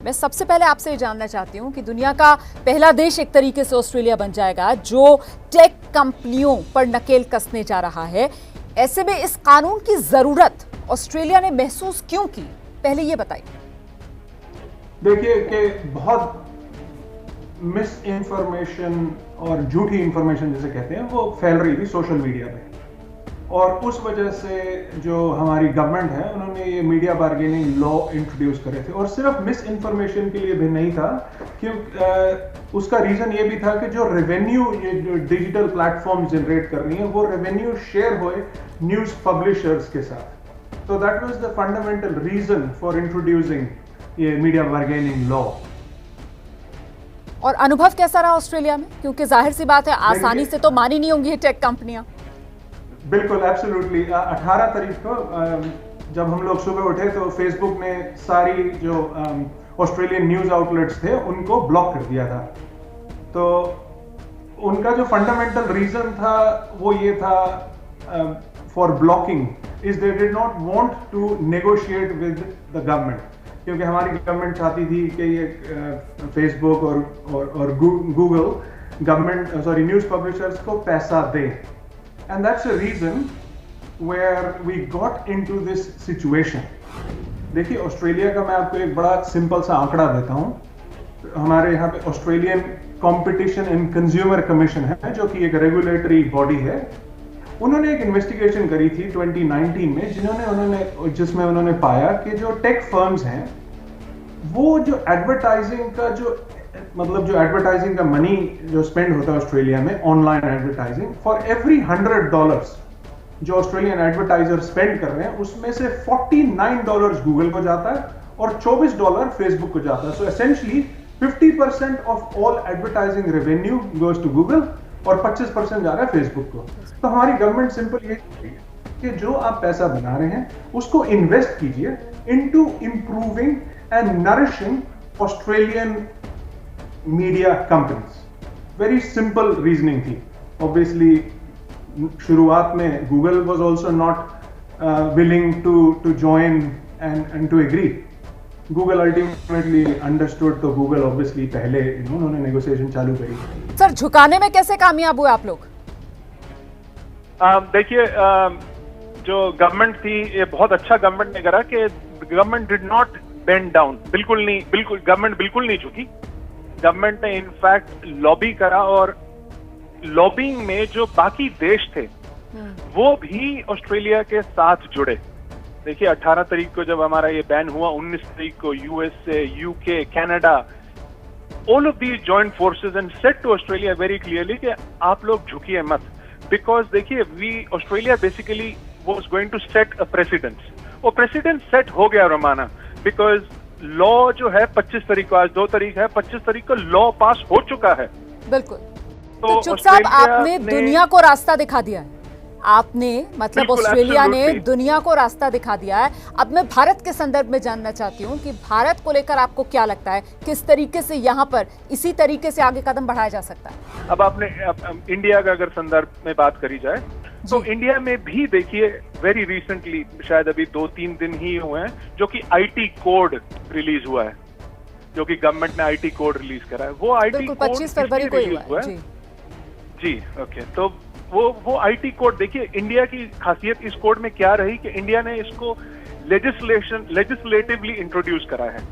मैं सबसे पहले आपसे ये जानना चाहती हूँ कि दुनिया का पहला देश एक तरीके से ऑस्ट्रेलिया बन जाएगा जो टेक कंपनियों पर नकेल कसने जा रहा है। ऐसे में इस कानून की जरूरत ऑस्ट्रेलिया ने महसूस क्यों की, पहले ये बताइए। देखिए कि बहुत मिस इन्फॉर्मेशन और झूठी इन्फॉर्मेशन जिसे कहते हैं वो फैल रही थी सोशल मीडिया पे, और उस वजह से जो हमारी गवर्नमेंट है उन्होंने ये मीडिया बार्गेनिंग लॉ इंट्रोड्यूस करे थे। और सिर्फ मिस इन्फॉर्मेशन के लिए भी नहीं था, क्योंकि उसका रीजन ये भी था कि जो रेवेन्यू ये जो डिजिटल प्लेटफॉर्म जनरेट कर रही है वो रेवेन्यू शेयर होए न्यूज पब्लिशर्स के साथ। तो that was the fundamental reason for introducing ये मीडिया बार्गेनिंग लॉ। और अनुभव कैसा रहा ऑस्ट्रेलिया में, क्योंकि जाहिर सी बात है आसानी से तो मानी नहीं होंगी टेक कंपनियां। बिल्कुल एब्सोल्युटली। 18 तारीख को जब हम लोग सुबह उठे तो फेसबुक ने सारी जो ऑस्ट्रेलियन न्यूज आउटलेट्स थे उनको ब्लॉक कर दिया था। तो उनका जो फंडामेंटल रीजन था वो ये था for blocking is they did not want to negotiate with the government, क्योंकि हमारी गवर्नमेंट चाहती थी कि ये फेसबुक और गूगल गवर्नमेंट न्यूज पब्लिशर्स को पैसा दे। And that's a reason where we got into this situation. देखिए ऑस्ट्रेलिया का मैं आपको एक बड़ा सिंपल सा आंकड़ा देता हूँ। हमारे यहाँ पे Australian competition and consumer commission है जो कि एक रेगुलेटरी बॉडी है। उन्होंने एक इन्वेस्टिगेशन करी थी 2019 में जिसमें उन्होंने पाया कि जो टेक फर्म्स हैं वो जो एडवर्टाइजिंग का जो एडवर्टाइजिंग का मनी जो स्पेंड होता है ऑस्ट्रेलिया में ऑनलाइन एडवर्टाइजिंग, फॉर एवरी $100 जो ऑस्ट्रेलियन एडवर्टाइजर स्पेंड कर रहे हैं उसमें से $49 गूगल को जाता है और $24 फेसबुक को जाता है। So essentially 50% of all advertising revenue goes to Google और 25% जा रहा है फेसबुक को। तो हमारी गवर्नमेंट सिंपल ये कि जो आप पैसा बना रहे हैं उसको इन्वेस्ट कीजिए into improving and nourishing Australian media companies. Very simple reasoning थी। ऑब्वियसली शुरुआत में Google was also not willing to join and to agree. Google ultimately understood, तो गूगल ऑब्वियसली पहले उन्होंने नेगोशिएशन चालू करी। सर झुकाने में कैसे कामयाब हुए आप लोग? देखिए जो गवर्नमेंट थी ये बहुत अच्छा गवर्नमेंट ने करा कि government did not bend down. Government बिल्कुल नहीं झुकी। गवर्नमेंट ने इनफैक्ट लॉबी करा और लॉबिंग में जो बाकी देश थे वो भी ऑस्ट्रेलिया के साथ जुड़े। देखिए 18 तारीख को जब हमारा ये बैन हुआ, 19 तारीख को USA, UK, Canada, all of these joint forces and said to Australia very clearly कि आप लोग झुकिए मत। बिकॉज देखिए Australia basically was going to set a precedence. वो प्रेसिडेंट सेट हो गया रोमाना, बिकॉज लॉ जो है 25 तारीख को, आज 2 तारीख है, 25 तारीख को लॉ पास हो चुका है। बिल्कुल। तो चुप साहब आपने दुनिया को रास्ता दिखा दिया है। आपने मतलब ऑस्ट्रेलिया ने दुनिया को रास्ता दिखा दिया है। अब मैं भारत के संदर्भ में जानना चाहती हूँ कि भारत को लेकर आपको क्या लगता है, किस तरीके से यहाँ पर इसी तरीके से आगे कदम बढ़ाया जा सकता है? अब आपने इंडिया का अगर संदर्भ में बात करी जाए तो इंडिया में भी देखिए वेरी रिसेंटली, शायद अभी 2-3 दिन ही हुए हैं, जो कि आईटी कोड रिलीज हुआ है, जो कि गवर्नमेंट ने आईटी कोड रिलीज करा है। वो आईटी कोड 25 फरवरी को हुआ है। जी ओके। तो वो आईटी कोड देखिए, इंडिया की खासियत इस कोड में क्या रही कि इंडिया ने इसको लेजिस्लेटिवली इंट्रोड्यूस करा है।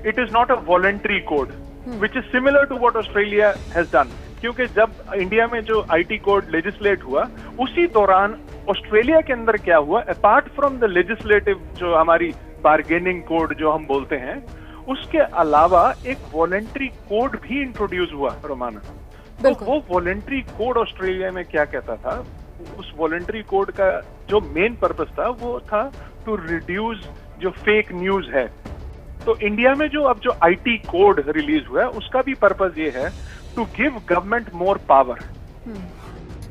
It is not a voluntary code which is similar to what Australia has done. क्योंकि जब इंडिया में जो आईटी कोड लेजिस्लेट हुआ उसी दौरान ऑस्ट्रेलिया के अंदर क्या हुआ, अपार्ट फ्रॉम द लेजिस्लेटिव जो हमारी बार्गेनिंग कोड जो हम बोलते हैं, उसके अलावा एक वॉलंटरी कोड भी इंट्रोड्यूस हुआ रोमाना। तो वो वॉलंटरी कोड ऑस्ट्रेलिया में क्या कहता था, उस वॉलंटरी कोड का जो मेन पर्पस था वो था टू रिड्यूस जो फेक न्यूज है। तो इंडिया में जो अब जो आईटी कोड रिलीज हुआ है उसका भी पर्पस ये है to give government more power.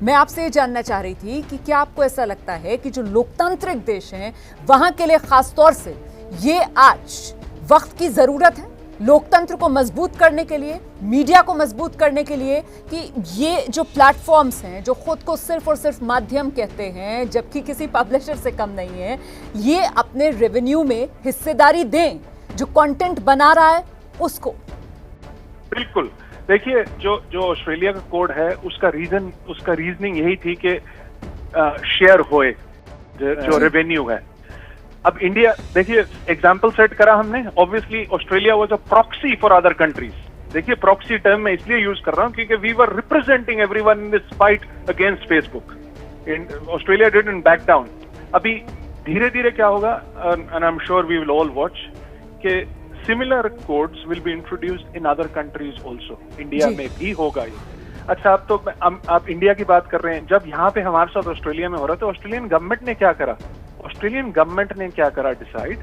मैं आपसे ये जानना चाह रही थी कि क्या आपको ऐसा लगता है कि जो लोकतांत्रिक देश हैं वहां के लिए खास तौर से ये आज वक्त की जरूरत है लोकतंत्र को मजबूत करने के लिए, मीडिया को मजबूत करने के लिए, कि ये जो प्लेटफॉर्म्स हैं जो खुद को सिर्फ और सिर्फ माध्यम कहते हैं जबकि किसी पब्लिशर से कम नहीं है, ये अपने रेवेन्यू में हिस्सेदारी दें जो कंटेंट बना रहा है उसको? बिल्कुल, देखिए जो ऑस्ट्रेलिया का कोड है उसका रीजनिंग यही थी कि शेयर होए जो रेवेन्यू है। अब इंडिया, देखिए एग्जांपल सेट करा हमने, obviously Australia was a proxy for other countries. देखिए प्रॉक्सी टर्म मैं इसलिए यूज कर रहा हूं क्योंकि we were representing everyone in this fight against Facebook. Australia didn't back down. अभी धीरे धीरे क्या होगा, and I am sure we will all watch, कि similar codes will be introduced in other countries also. India में भी होगा ये। अच्छा, आप इंडिया की बात कर रहे हैं, जब यहाँ पे हमारे साथ ऑस्ट्रेलिया में हो रहा था, ऑस्ट्रेलियन गवर्नमेंट ने क्या करा? डिसाइड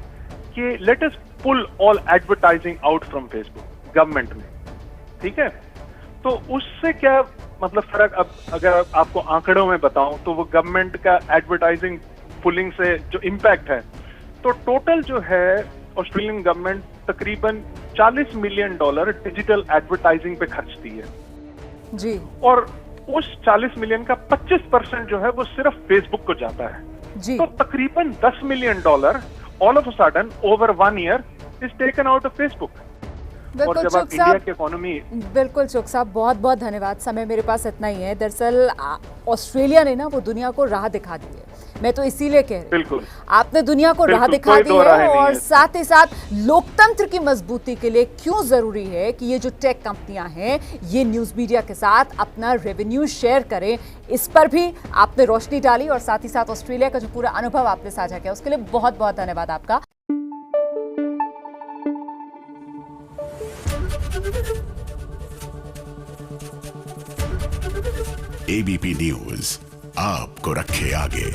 कि let us pull all advertising out from Facebook, government ने, ठीक है? तो उससे क्या मतलब फर्क, अब अगर आपको आंकड़ों में बताऊं तो वो गवर्नमेंट का एडवर्टाइजिंग पुलिंग से जो इम्पैक्ट है, तो टोटल जो है ऑस्ट्रेलियन गवर्नमेंट तकरीबन $40 मिलियन डिजिटल एडवर्टाइजिंग पे खर्चती है जी, और उस 40 मिलियन का 25% जो है वो सिर्फ फेसबुक को जाता है जी। तो तकरीबन $10 million all of a sudden over 1 year is taken out of Facebook. और बिल्कुल जब आप चौक इंडिया साहब, की इकोनॉमी, बिल्कुल चौक साहब, बहुत बहुत धन्यवाद। समय मेरे पास इतना ही है। दरअसल ऑस्ट्रेलिया ने ना वो दुनिया को राह दिखा दी है, मैं तो इसीलिए कह रही हूँ। बिल्कुल आपने दुनिया को राह बिल्कुल, दिखा कोई दी दो राह है, नहीं और है। साथ ही साथ लोकतंत्र की मजबूती के लिए क्यों जरूरी है कि ये जो टेक कंपनियां हैं ये न्यूज मीडिया के साथ अपना रेवेन्यू शेयर करें, इस पर भी आपने रोशनी डाली, और साथ ही साथ ऑस्ट्रेलिया का जो पूरा अनुभव आपने साझा किया उसके लिए बहुत बहुत धन्यवाद आपका। एबीपी न्यूज आपको रखे आगे।